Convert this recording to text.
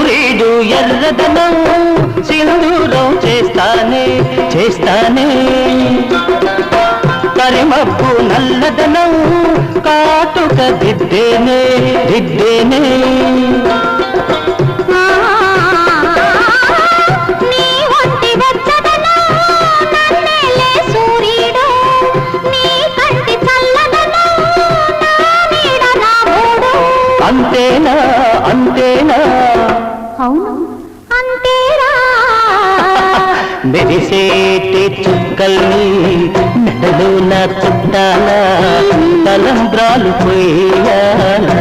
సూర్యుడు ఎర్రదనం సింధూరం చేస్తానే చేస్తానే కరిమబ్బు నల్లదనం కాటుక దిద్దేనే దిద్దేనే అంతేనా అంతేనా అవును అంతేరా మెరిసేటి చుక్కల్ని మెడలో నా చుట్టాలా తలంబ్రాలు పోయాలా